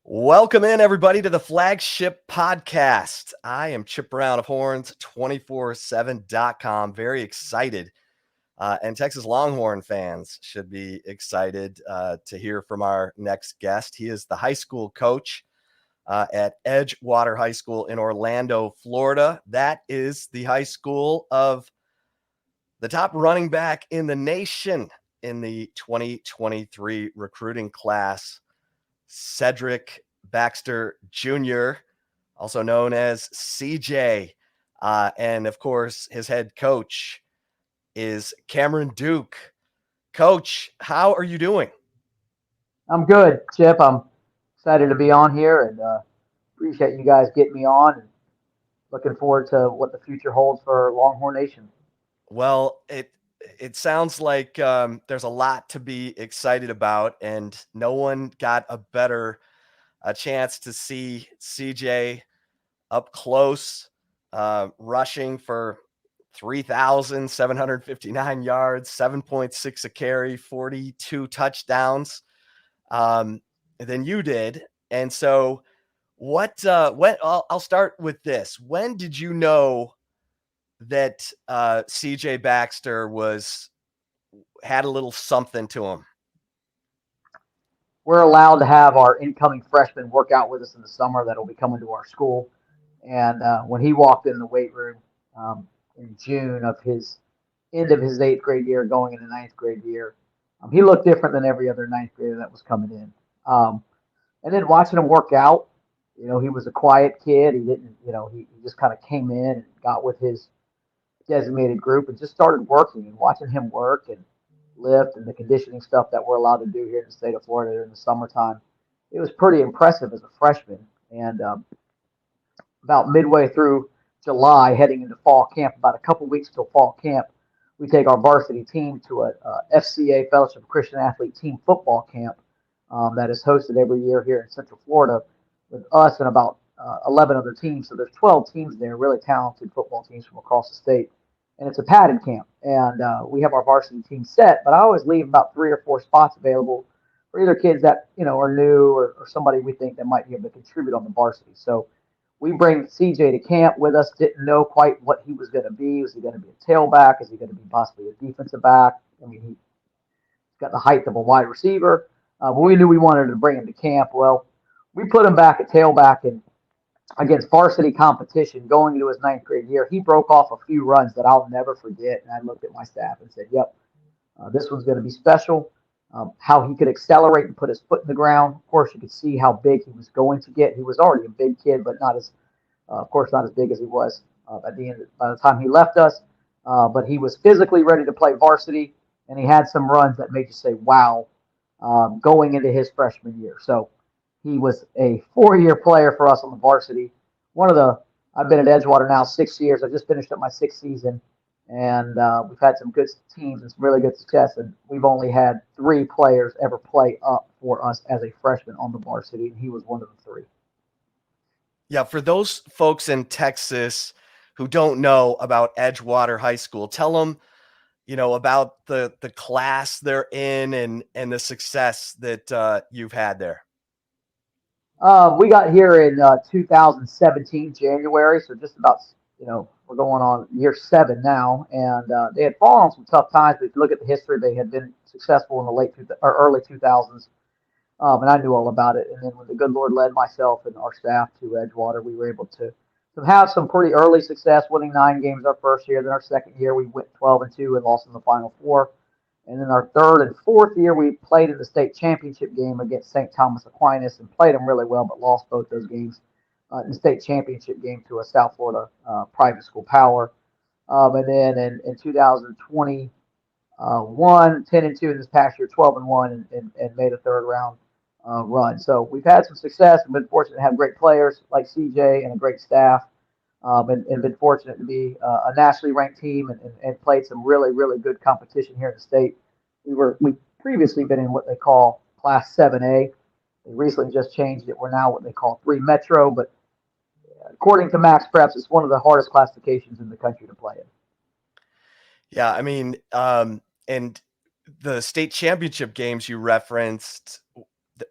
Welcome in, everybody, to the Flagship Podcast. I am Chip Brown of Horns, 247.com. Very excited. And Texas Longhorn fans should be excited to hear from our next guest. He is the high school coach at Edgewater High School in Orlando, Florida. That is the high school of the top running back in the nation in the 2023 recruiting class, Cedric Baxter Jr., also known as CJ. And of course, his head coach is Cameron Duke. Coach, how are you doing? I'm good, Chip. I'm excited to be on here and appreciate you guys getting me on and looking forward to what the future holds for Longhorn Nation. Well, it sounds like there's a lot to be excited about, and no one got a chance to see CJ up close, rushing for 3,759 yards, 7.6 a carry, 42 touchdowns than you did. And so when I'll start with this. When did you know that CJ Baxter had a little something to him? We're allowed to have our incoming freshmen work out with us in the summer that'll be coming to our school. And when he walked in the weight room in June of his end of his eighth grade year, going into ninth grade year, he looked different than every other ninth grader that was coming in. And then watching him work out, he was a quiet kid. He didn't, he just kind of came in and got with his designated group and just started working and watching him work and lift and the conditioning stuff that we're allowed to do here in the state of Florida in the summertime. It was pretty impressive as a freshman. And about midway through July, heading into fall camp, about a couple weeks till fall camp, we take our varsity team to a FCA Fellowship of Christian Athlete team football camp that is hosted every year here in Central Florida with us and about 11 other teams. So there's 12 teams there, really talented football teams from across the state. And it's a padded camp. And we have our varsity team set, but I always leave about 3 or 4 spots available for either kids that, are new or somebody we think that might be able to contribute on the varsity. So we bring CJ to camp with us, didn't know quite what he was going to be. Was he going to be a tailback? Is he going to be possibly a defensive back? I mean, he's got the height of a wide receiver. But we knew we wanted to bring him to camp. Well, we put him back at tailback, and against varsity competition going into his ninth grade year, he broke off a few runs that I'll never forget. And I looked at my staff and said, yep, this one's going to be special. How he could accelerate and put his foot in the ground. Of course, you could see how big he was going to get. He was already a big kid, but not as, of course, not as big as he was at the end. By the time he left us, but he was physically ready to play varsity, and he had some runs that made you say, "Wow!" Going into his freshman year. So he was a 4-year player for us on the varsity. One of the I've been at Edgewater now 6 years. I just finished up my sixth season, and we've had some good teams and some really good success. And we've only had 3 players ever play up for us as a freshman on the varsity, and he was one of the 3. Yeah, for those folks in Texas who don't know about Edgewater High School, tell them, about the class they're in and the success that you've had there. We got here in 2017 January, so just about we're going on year 7 now, and they had fallen on some tough times. But if you look at the history, they had been successful in the early 2000s, and I knew all about it. And then when the good Lord led myself and our staff to Edgewater, we were able to have some pretty early success, winning 9 games our first year. Then our second year, we went 12-2 and lost in the final 4. And then our third and fourth year, we played in the state championship game against St. Thomas Aquinas and played them really well, but lost both those games in the state championship game to a South Florida private school power. And then in 2021, 10-2 in this past year, 12-1, and made a third round run. So we've had some success and been fortunate to have great players like CJ and a great staff. And been fortunate to be a nationally ranked team and played some really, really good competition here in the state. We previously been in what they call Class 7A. They recently just changed it. We're now what they call 3 Metro, but according to Max Preps, it's one of the hardest classifications in the country to play in. Yeah, I mean, and the state championship games you referenced,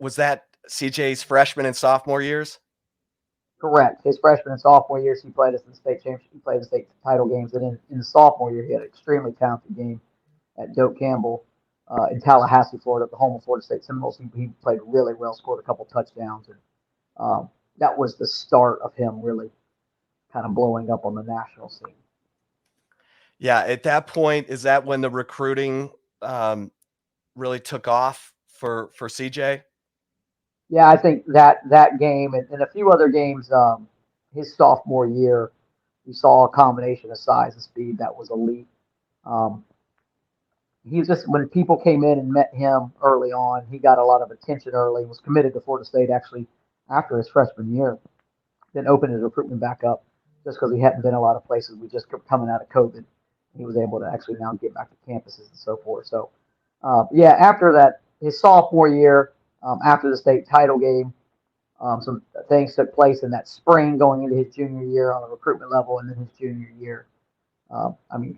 was that CJ's freshman and sophomore years? Correct. His freshman and sophomore years, he played us in the state championship. He played the state title games, and in the sophomore year, he had an extremely talented game at Doak Campbell in Tallahassee, Florida, the home of Florida State Seminoles. He played really well, scored a couple touchdowns, and that was the start of him really kind of blowing up on the national scene. Yeah, at that point, is that when the recruiting really took off for CJ? Yeah, I think that game and a few other games, his sophomore year, we saw a combination of size and speed that was elite. Um, he was just when people came in and met him early on, he got a lot of attention early. Was committed to Florida State actually after his freshman year. Then opened his recruitment back up just because he hadn't been a lot of places. We just kept coming out of COVID. He was able to actually now get back to campuses and so forth. So, yeah, after that, his sophomore year, after the state title game, some things took place in that spring going into his junior year on a recruitment level, and then his junior year,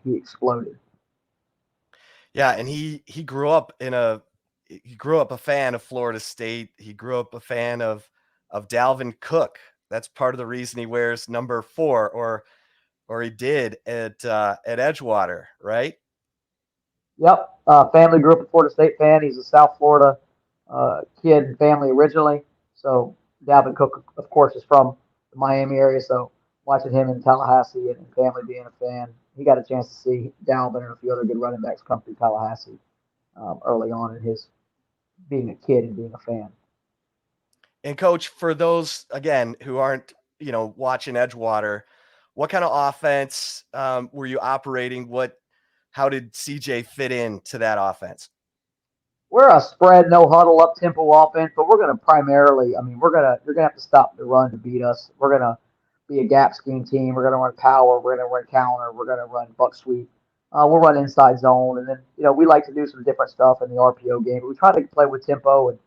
he exploded. Yeah, and he grew up a fan of Florida State. He grew up a fan of Dalvin Cook. That's part of the reason he wears number 4, or he did at Edgewater, right? Yep. Family grew up a Florida State fan. He's a South Florida kid and family originally. So Dalvin Cook, of course, is from the Miami area. So watching him in Tallahassee and family being a fan, he got a chance to see Dalvin and a few other good running backs come through Tallahassee early on in his being a kid and being a fan. And coach, for those again who aren't watching Edgewater, what kind of offense were you operating? How did CJ fit into that offense? We're a spread, no huddle, up tempo offense, but we're going to primarily. You're going to have to stop the run to beat us. We're going to be a gap scheme team. We're going to run power. We're going to run counter. We're going to run buck sweep. We'll run inside zone, and then we like to do some different stuff in the RPO game. But we try to play with tempo and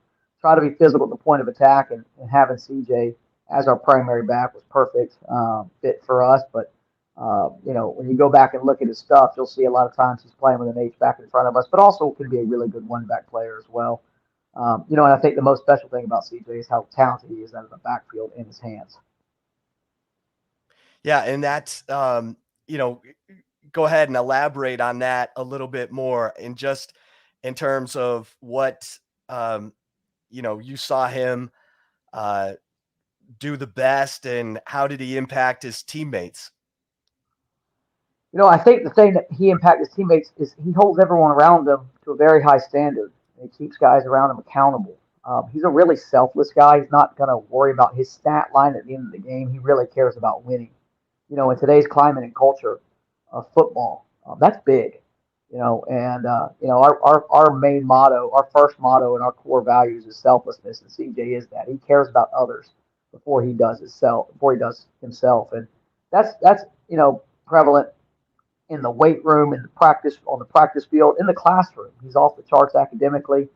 try to be physical at the point of attack. And having CJ as our primary back was perfect fit for us. But when you go back and look at his stuff, you'll see a lot of times he's playing with an H back in front of us, but also can be a really good one back player as well. And I think the most special thing about CJ is how talented he is out of the backfield in his hands. Yeah, and that's go ahead and elaborate on that a little bit more, and just in terms of what you saw him uh, do the best, and how did he impact his teammates? I think the thing that he impacts his teammates is he holds everyone around him to a very high standard. And he keeps guys around him accountable. He's a really selfless guy. He's not going to worry about his stat line at the end of the game. He really cares about winning. In today's climate and culture of football, that's big. Our main motto, our first motto, and our core values is selflessness, and CJ is that. He cares about others before he does himself, and that's prevalent in the weight room, in the practice, on the practice field, in the classroom. He's off the charts academically,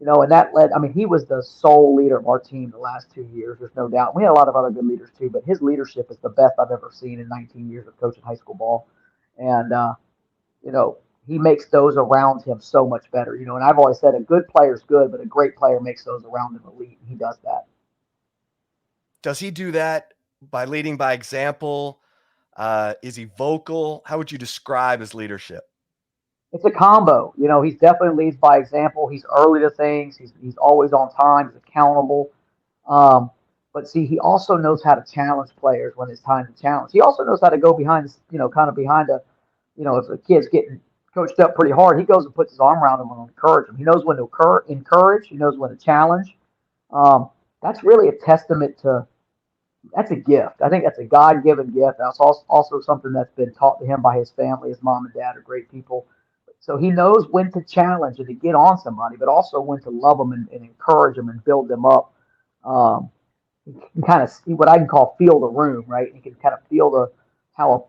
and that led. I mean, he was the sole leader of our team the last 2 years. There's no doubt. We had a lot of other good leaders too, but his leadership is the best I've ever seen in 19 years of coaching high school ball, and he makes those around him so much better. And I've always said a good player is good, but a great player makes those around him elite. And he does that. Does he do that by leading by example? Is he vocal? How would you describe his leadership? It's a combo. He's definitely leads by example. He's early to things. He's always on time. He's accountable. But see, he also knows how to challenge players when it's time to challenge. He also knows how to go behind, kind of behind if a kid's getting coached up pretty hard, he goes and puts his arm around him and encourage him. He knows when to encourage. He knows when to challenge. That's really a testament to. That's a gift. I think that's a God-given gift. That's also something that's been taught to him by his family. His mom and dad are great people. So he knows when to challenge and to get on somebody, but also when to love them and encourage them and build them up. Um, he can kind of see what I can call feel the room, right? He can kind of feel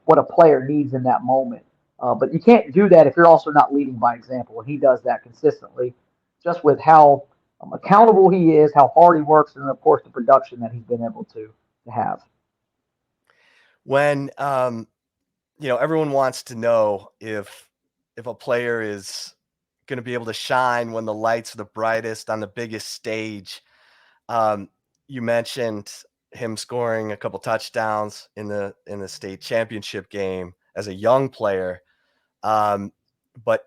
what a player needs in that moment. But you can't do that if you're also not leading by example. And he does that consistently, just with how accountable he is, how hard he works, and of course the production that he's been able to have. When everyone wants to know if a player is going to be able to shine when the lights are the brightest on the biggest stage. You mentioned him scoring a couple touchdowns in the state championship game as a young player. But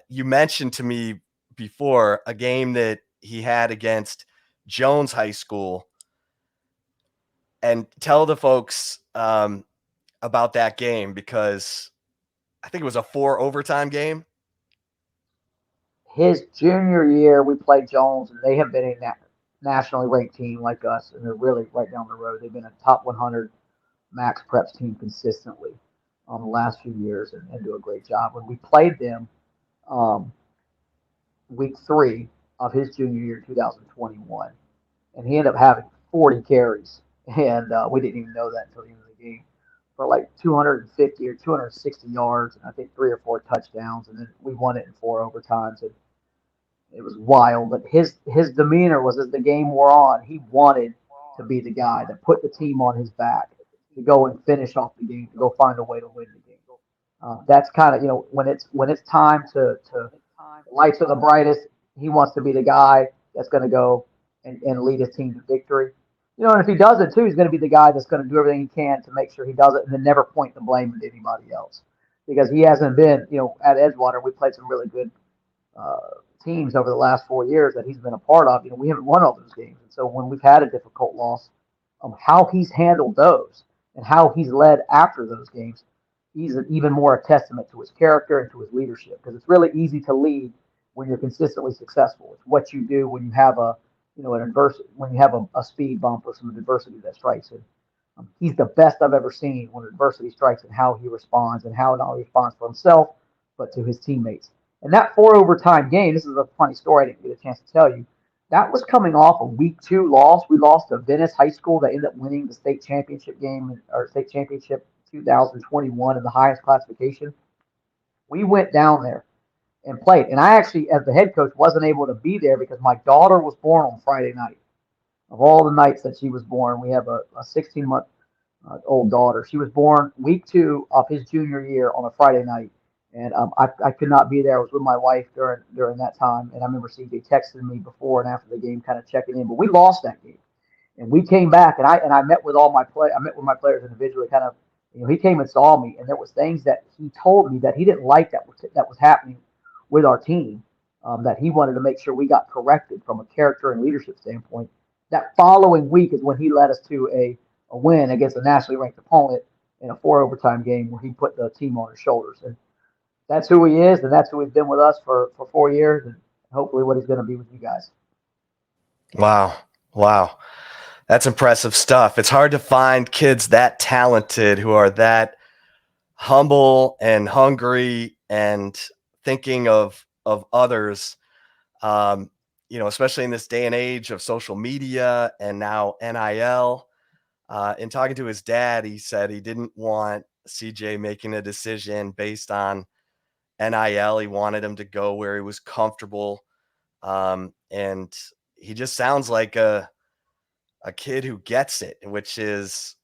you mentioned to me before a game that he had against Jones High School, and tell the folks about that game, because I think it was a 4 overtime game. His junior year, we played Jones, and they have been a nationally ranked team like us, and they're really right down the road. They've been a top 100 Max Preps team consistently the last few years and do a great job. When we played them um, week 3 of his junior year, 2021, and he ended up having 40 carries, and we didn't even know that until the end of the game, for like 250 or 260 yards, and I think 3 or 4 touchdowns, and then we won it in 4 overtimes. And it was wild, but his demeanor was, as the game wore on, he wanted to be the guy that put the team on his back to go and finish off the game, to go find a way to win the game. That's kind of, when it's time to lights are the brightest, he wants to be the guy that's going to go and lead his team to victory. And if he does it too, he's going to be the guy that's going to do everything he can to make sure he does it, and then never point the blame at anybody else, because he hasn't been, at Edgewater. We played some really good uh, teams over the last 4 years that he's been a part of. We haven't won all those games, and so when we've had a difficult loss, how he's handled those and how he's led after those games, he's even more a testament to his character and to his leadership. Because it's really easy to lead when you're consistently successful. It's what you do when you have when you have a speed bump or some adversity that strikes it. He's the best I've ever seen when adversity strikes, and how he responds, and how not only responds for himself but to his teammates. And that 4 overtime game, this is a funny story I didn't get a chance to tell you. That was coming off a week 2 loss. We lost to Venice High School. That ended up winning the state championship game, or state championship 2021 in the highest classification. We went down there and played. And I actually, as the head coach, wasn't able to be there because my daughter was born on Friday night. Of all the nights that she was born, we have a 16-month old daughter. She was born week 2 of his junior year on a Friday night. And I could not be there. I was with my wife during that time. And I remember CJ texting me before and after the game, kind of checking in. But we lost that game. And we came back, and I met with I met with my players individually. Kind of, he came and saw me, and there was things that he told me that he didn't like that was happening with our team, that he wanted to make sure we got corrected from a character and leadership standpoint. That following week is when he led us to a win against a nationally ranked opponent in a 4 overtime game where he put the team on his shoulders. And that's who he is, and that's who he's been with us for 4 years, and hopefully what he's going to be with you guys. Wow. That's impressive stuff. It's hard to find kids that talented who are that humble and hungry and thinking of others, especially in this day and age of social media and now NIL. In talking to his dad, he said he didn't want CJ making a decision based on NIL. He wanted him to go where he was comfortable. And he just sounds like a kid who gets it, which is,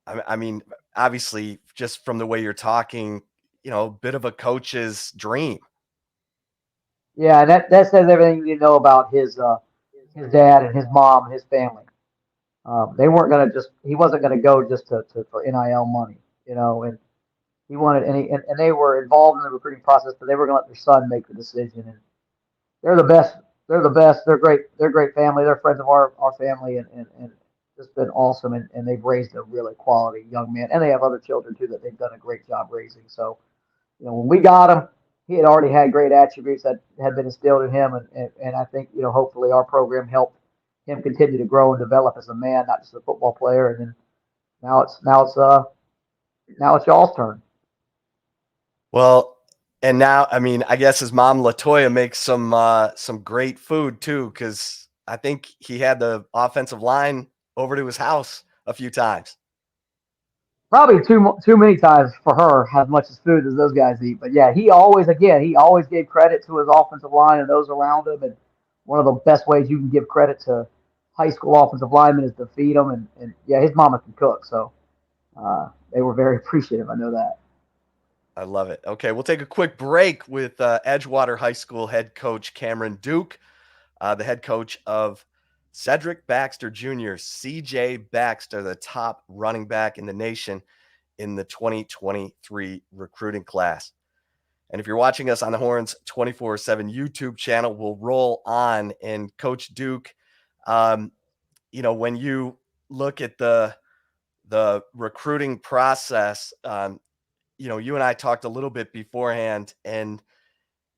I mean, obviously just from the way you're talking, a bit of a coach's dream. Yeah, that says everything you know about his dad and his mom and his family. They weren't gonna he wasn't gonna go just for NIL money, and he wanted, and they were involved in the recruiting process, but they were gonna let their son make the decision. And they're the best. They're the best. They're great. They're great family. They're friends of our family, and it's been awesome. And they've raised a really quality young man, and they have other children too that they've done a great job raising. So, when we got him, he had already had great attributes that had been instilled in him, and I think, hopefully our program helped him continue to grow and develop as a man, not just a football player. And then now it's y'all's turn. Well, and now, I mean, I guess his mom Latoya makes some great food too, because I think he had the offensive line over to his house a few times. Probably too many times for her, as much as food as those guys eat. But yeah, he always gave credit to his offensive line and those around him. And one of the best ways you can give credit to high school offensive linemen is to feed them. And yeah, his mama can cook, so they were very appreciative. I know that. I love it. Okay, we'll take a quick break with Edgewater High School head coach Cameron Duke, the head coach of Cedric Baxter Jr., CJ Baxter, the top running back in the nation in the 2023 recruiting class. And if you're watching us on the Horns 24/7 YouTube channel, we'll roll on. And Coach Duke, when you look at the recruiting process, you and I talked a little bit beforehand, and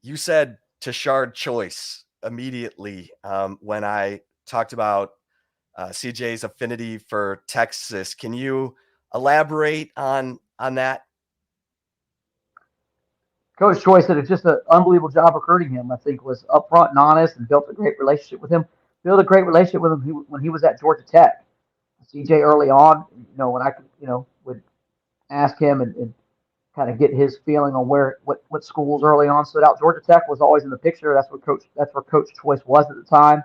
you said Tashard Choice immediately when I talked about CJ's affinity for Texas. Can you elaborate on that? Coach Choice did just an unbelievable job recruiting him. I think was upfront and honest, and built a great relationship with him. Built a great relationship with him when he was at Georgia Tech. CJ early on, when I would ask him and kind of get his feeling on what schools early on stood out. Georgia Tech was always in the picture. That's where Coach Choice was at the time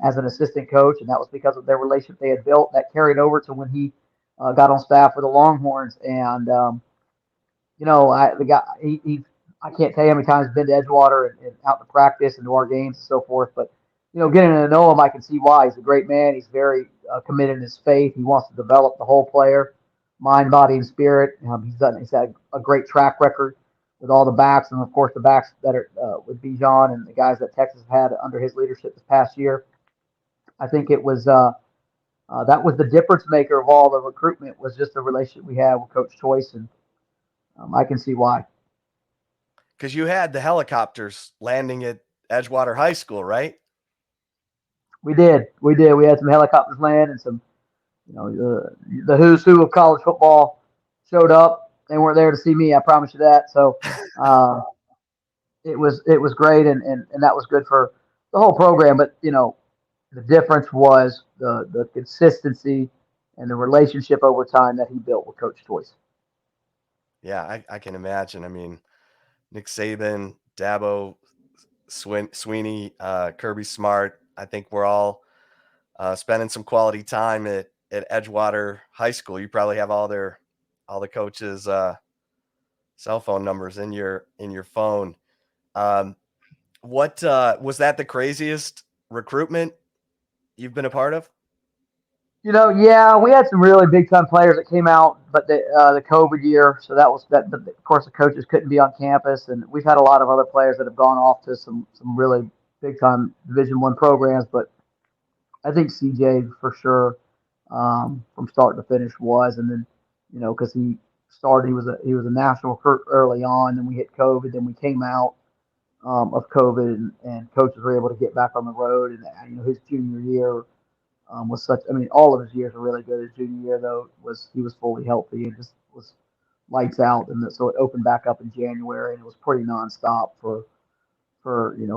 as an assistant coach, and that was because of their relationship they had built. That carried over to when he got on staff with the Longhorns, and the guy I can't tell you how many times he's been to Edgewater and out to practice and to our games and so forth, but getting to know him, I can see why. He's a great man. He's very committed in his faith. He wants to develop the whole player, mind, body, and spirit. He's had a great track record with all the backs, and of course the backs that are with Bijan and the guys that Texas had under his leadership this past year. I think it was that was the difference maker of all the recruitment, was just the relationship we had with Coach Choice, and I can see why. Because you had the helicopters landing at Edgewater High School, right? We did. We had some helicopters land, and some, the who's who of college football showed up. They weren't there to see me, I promise you that. So it was great, and that was good for the whole program. But the difference was the consistency and the relationship over time that he built with Coach Choice. Yeah, I can imagine. I mean, Nick Saban, Dabo, Sweeney, Kirby Smart. I think we're all spending some quality time at Edgewater High School. You probably have all the coaches' cell phone numbers in your phone. What was that the craziest recruitment you've been a part of? Yeah, we had some really big time players that came out, but the COVID year, so that was that. But of course, the coaches couldn't be on campus, and we've had a lot of other players that have gone off to some really big time Division I programs. But I think CJ for sure, from start to finish was, and then because he started, he was a national recruit early on, then we hit COVID, then we came out of COVID, and coaches were able to get back on the road, and his junior year. Was such. I mean, all of his years were really good. His junior year, though, he was fully healthy and just was lights out. And so it opened back up in January, and it was pretty nonstop for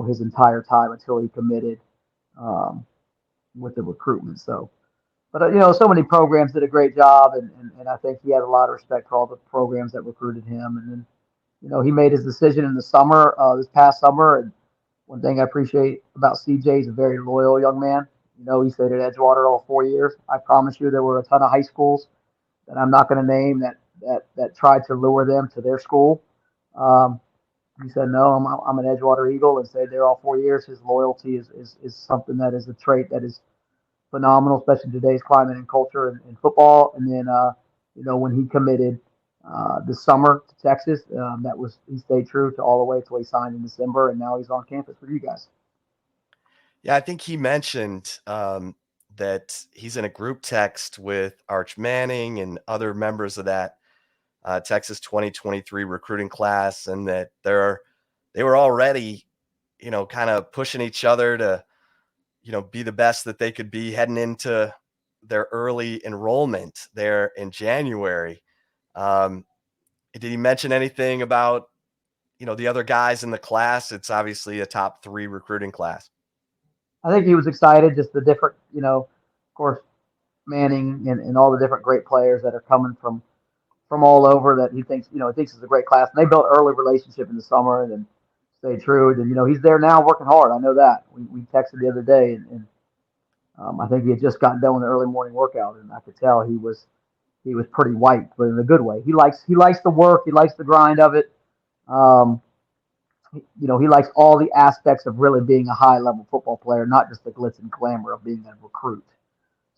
his entire time until he committed with the recruitment. So, but so many programs did a great job, and I think he had a lot of respect for all the programs that recruited him. And then he made his decision in the summer, this past summer. And one thing I appreciate about CJ, he's a very loyal young man. He stayed at Edgewater all 4 years. I promise you, there were a ton of high schools that I'm not going to name that tried to lure them to their school. He said, no, I'm an Edgewater Eagle, and stayed there all 4 years. His loyalty is something that is a trait that is phenomenal, especially in today's climate and culture in football. And then, when he committed this summer to Texas, he stayed true to all the way until he signed in December, and now he's on campus with you guys. Yeah, I think he mentioned that he's in a group text with Arch Manning and other members of that Texas 2023 recruiting class, and that they were already, kind of pushing each other to, be the best that they could be heading into their early enrollment there in January. Did he mention anything about, the other guys in the class? It's obviously a top 3 recruiting class. I think he was excited, just the different, of course, Manning and all the different great players that are coming from all over that he thinks is a great class. And they built early relationship in the summer and then stayed true. And, he's there now working hard. I know that. We texted the other day, and I think he had just gotten done with the early morning workout, and I could tell he was pretty white, but in a good way. He likes the work. He likes the grind of it. he likes all the aspects of really being a high level football player, not just the glitz and glamour of being a recruit.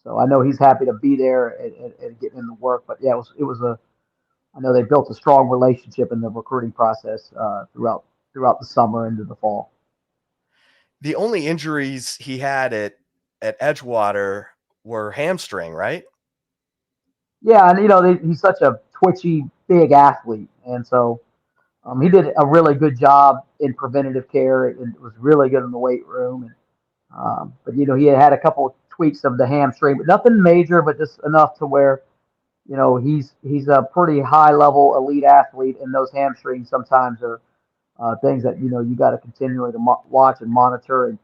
So I know he's happy to be there and getting in the work. But yeah, I know they built a strong relationship in the recruiting process throughout the summer into the fall. The only injuries he had at Edgewater were hamstring, right? Yeah, and he's such a twitchy, big athlete, and so he did a really good job in preventative care and was really good in the weight room. But he had a couple of tweaks of the hamstring, but nothing major, but just enough to where he's a pretty high level elite athlete, and those hamstrings sometimes are things that you got to continually to watch and monitor. And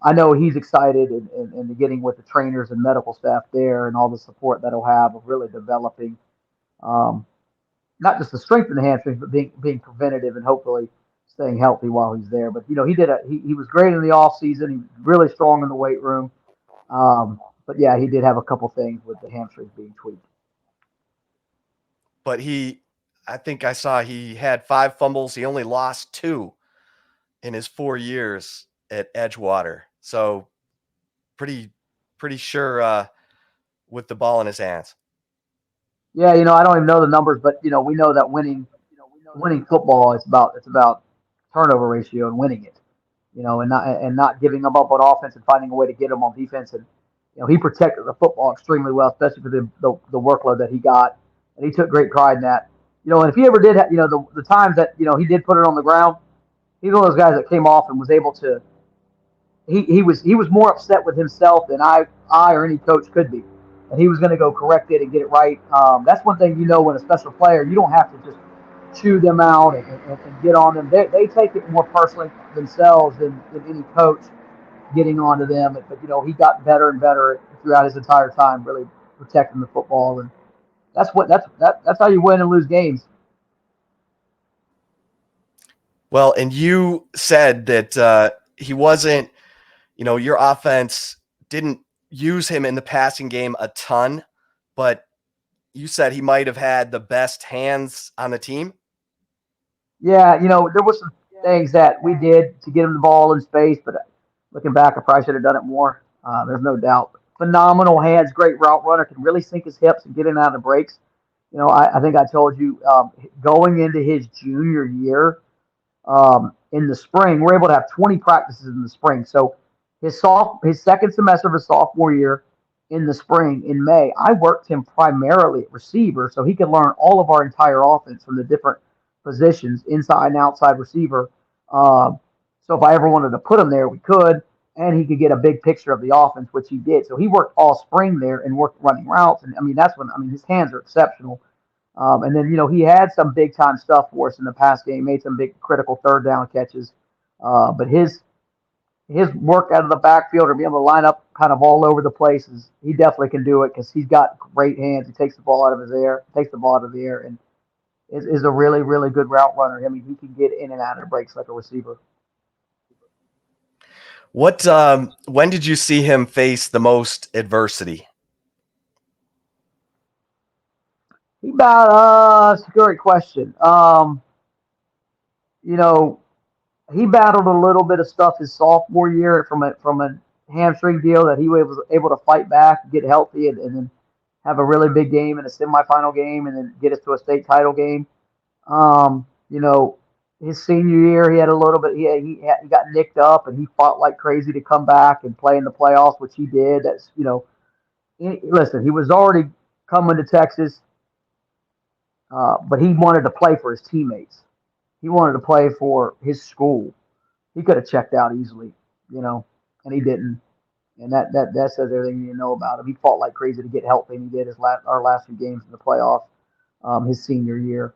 I know he's excited and getting with the trainers and medical staff there and all the support that he'll have of really developing um, not just the strength in the hamstrings, but being preventative and hopefully staying healthy while he's there. But he was great in the off season. He was really strong in the weight room. But yeah, he did have a couple things with the hamstrings being tweaked. But I think I saw he had 5 fumbles. He only lost 2 in his 4 years at Edgewater. So pretty sure with the ball in his hands. Yeah, I don't even know the numbers, but we know that winning football is about turnover ratio and winning it. And not giving them up on offense and finding a way to get them on defense. And he protected the football extremely well, especially for the workload that he got, and he took great pride in that. And if he ever did, the times that he did put it on the ground, he's one of those guys that came off and was able to. He was more upset with himself than I or any coach could be, and he was going to go correct it and get it right. That's one thing when a special player, you don't have to just chew them out and get on them. They take it more personally themselves than any coach getting onto them. But he got better and better throughout his entire time, really protecting the football, and that's how you win and lose games. Well, and you said that he wasn't, your offense didn't use him in the passing game a ton, but you said he might have had the best hands on the team. Yeah, there was some things that we did to get him the ball in space, but looking back, I probably should have done it more. There's no doubt. Phenomenal hands, great route runner, can really sink his hips and get in and out of breaks. I think I told you going into his junior year in the spring, we're able to have 20 practices in the spring. So his second semester of his sophomore year in the spring in May, I worked him primarily at receiver so he could learn all of our entire offense from the different positions, inside and outside receiver. So if I ever wanted to put him there, we could, and he could get a big picture of the offense, which he did. So he worked all spring there and worked running routes, and his hands are exceptional. And then he had some big time stuff for us in the past game, made some big critical third down catches. But his work out of the backfield or being able to line up kind of all over the places, he definitely can do it because he's got great hands. He takes the ball out of the air, and is a really, really good route runner. I mean, he can get in and out of breaks like a receiver. When did you see him face the most adversity? That's a great question. He battled a little bit of stuff his sophomore year from a hamstring deal that he was able to fight back, get healthy, and then have a really big game in a semifinal game, and then get us to a state title game. Um, you know, his senior year, he had a little bit. He got nicked up, and he fought like crazy to come back and play in the playoffs, which he did. Listen, he was already coming to Texas, but he wanted to play for his teammates. He wanted to play for his school. He could have checked out easily, and he didn't. And that says everything you know about him. He fought like crazy to get healthy, and he did our last few games in the playoffs, his senior year.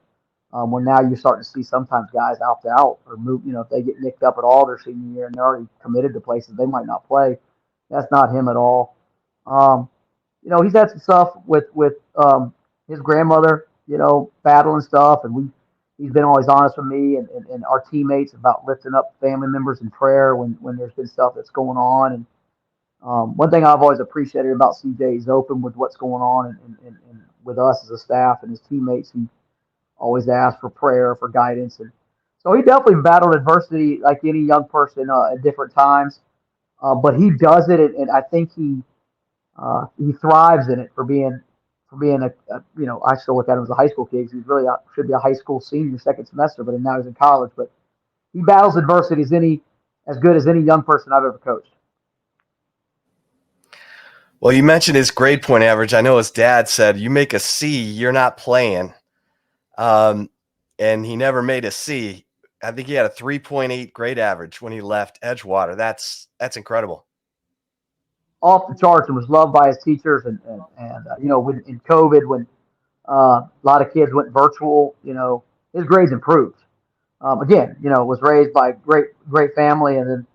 Where now you're starting to see sometimes guys opt out or move. If they get nicked up at all their senior year and they're already committed to places, they might not play. That's not him at all. Um, he's had some stuff with his grandmother, battling stuff, and he's been always honest with me and our teammates about lifting up family members in prayer when there's been stuff that's going on. And one thing I've always appreciated about CJ is open with what's going on and with us as a staff and his teammates. He always asks for prayer, for guidance. And So he definitely battled adversity like any young person at different times. But he does it, and I think he thrives in it for being a I still look at him as a high school kid. 'Cause he's really should be a high school senior second semester, but now he's in college. But he battles adversity as good as any young person I've ever coached. Well, you mentioned his grade point average. I know his dad said, "You make a C, you're not playing," and he never made a C. I think he had a 3.8 grade average when he left Edgewater. That's incredible. Off the charts and was loved by his teachers. When in COVID, when a lot of kids went virtual, his grades improved. Again, was raised by great family, and then,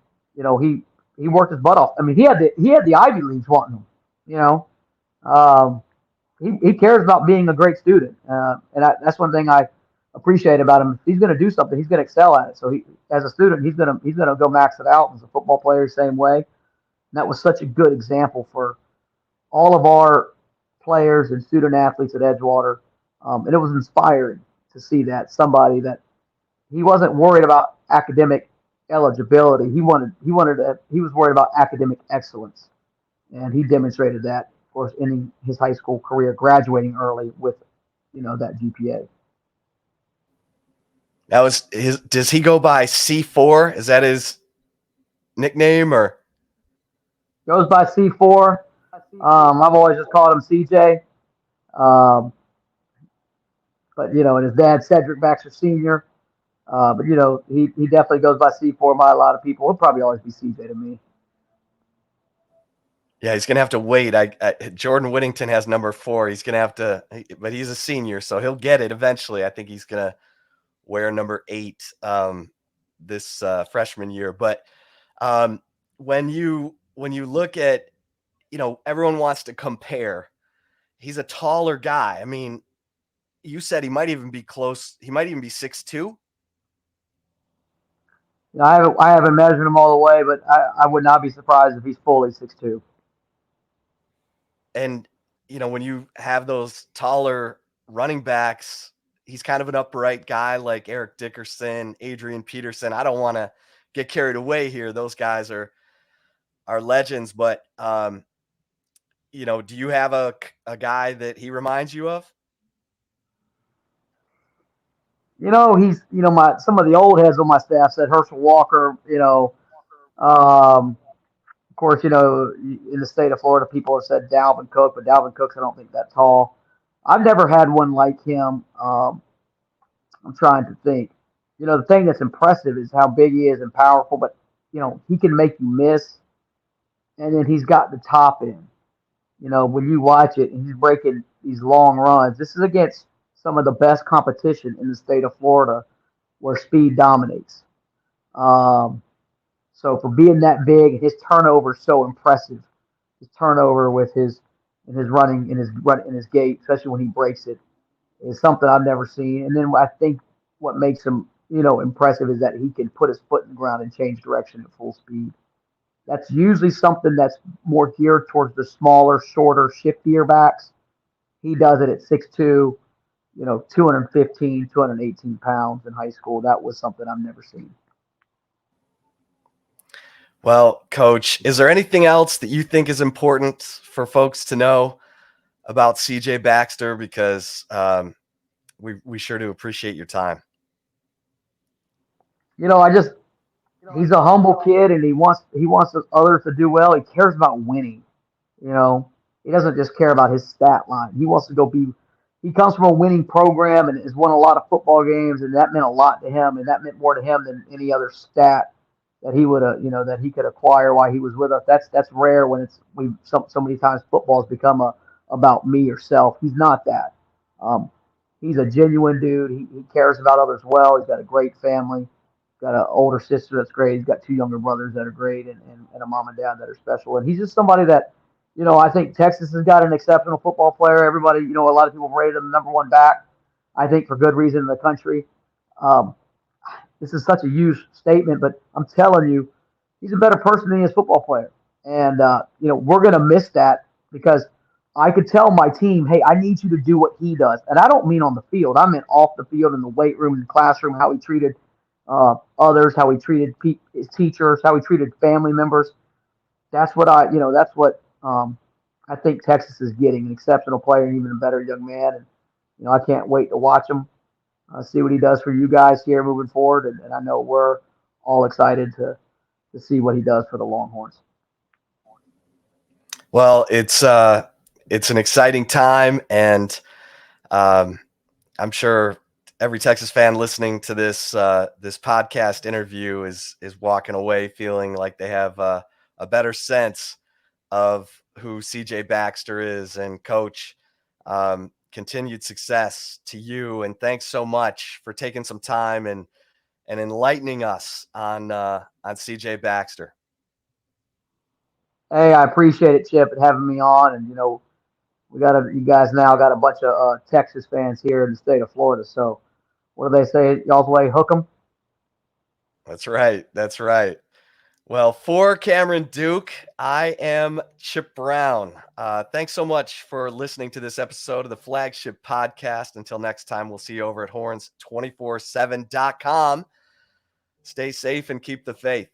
he worked his butt off. I mean, he had the Ivy Leagues wanting him. You know, um, he cares about being a great student, and that's one thing I appreciate about him. If he's going to do something, he's going to excel at it. So as a student, he's going to go max it out. As a football player, same way. And that was such a good example for all of our players and student athletes at Edgewater, and it was inspiring to see that somebody that he wasn't worried about academic eligibility. He was worried about academic excellence, and he demonstrated that, of course, ending his high school career, graduating early with, that GPA. That was his. Does he go by C4? Is that his nickname or? Goes by C4. I've always just called him CJ. Um, and his dad, Cedric Baxter Sr. But he definitely goes by C4 by a lot of people. He'll probably always be CJ to me. Yeah, he's gonna have to wait. Jordan Whittington has number 4. He's gonna have to, but he's a senior, so he'll get it eventually. I think he's gonna wear number 8 this freshman year. But when you look at, everyone wants to compare. He's a taller guy. I mean, you said he might even be close. He might even be 6'2". I haven't measured him all the way, but I would not be surprised if he's fully 6'2". And, when you have those taller running backs, he's kind of an upright guy like Eric Dickerson, Adrian Peterson. I don't want to get carried away here. Those guys are legends, but, do you have a guy that he reminds you of? He's some of the old heads on my staff said Herschel Walker. Of course, in the state of Florida, people have said Dalvin Cook, but Dalvin Cook's I don't think that tall. I've never had one like him. I'm trying to think. The thing that's impressive is how big he is and powerful, but he can make you miss, and then he's got the top end. When you watch it and he's breaking these long runs, this is against some of the best competition in the state of Florida, where speed dominates. So for being that big, his turnover is so impressive. His turnover with his running in his gait, especially when he breaks it, is something I've never seen. And then I think what makes him impressive is that he can put his foot in the ground and change direction at full speed. That's usually something that's more geared towards the smaller, shorter, shiftier backs. He does it at 6'2", 215, 218 pounds in high school. That was something I've never seen. Well, Coach, is there anything else that you think is important for folks to know about CJ Baxter? Because we sure do appreciate your time. He's a humble kid, and he wants others to do well. He cares about winning. He doesn't just care about his stat line. He wants to go be. He comes from a winning program and has won a lot of football games, and that meant a lot to him, and that meant more to him than any other stat that he would that he could acquire while he was with us. That's rare when so many times football has become about me or self. He's not that. He's a genuine dude. He cares about others well. He's got a great family. Got an older sister that's great. He's got 2 younger brothers that are great, and a mom and dad that are special. And he's just somebody that, I think Texas has got an exceptional football player. Everybody, a lot of people rated him the number 1 back, I think for good reason in the country. This is such a huge statement, but I'm telling you, he's a better person than he is a football player. And, we're going to miss that because I could tell my team, hey, I need you to do what he does. And I don't mean on the field. I mean off the field in the weight room, in the classroom, how he treated others, how he treated his teachers, how he treated family members. That's what I think Texas is getting, an exceptional player and even a better young man. And, I can't wait to watch him, see what he does for you guys here moving forward. And I know we're all excited to see what he does for the Longhorns. Well, it's an exciting time, and I'm sure every Texas fan listening to this podcast interview is walking away feeling like they have a better sense of who CJ Baxter is. And Coach, continued success to you, and thanks so much for taking some time and enlightening us on CJ Baxter. Hey, I appreciate it, Chip, and having me on. And you guys now got a bunch of Texas fans here in the state of Florida. So what do they say? Y'all's way, hook 'em. That's right. That's right. Well, for Cameron Duke, I am Chip Brown. Thanks so much for listening to this episode of the Flagship Podcast. Until next time, we'll see you over at horns247.com. Stay safe and keep the faith.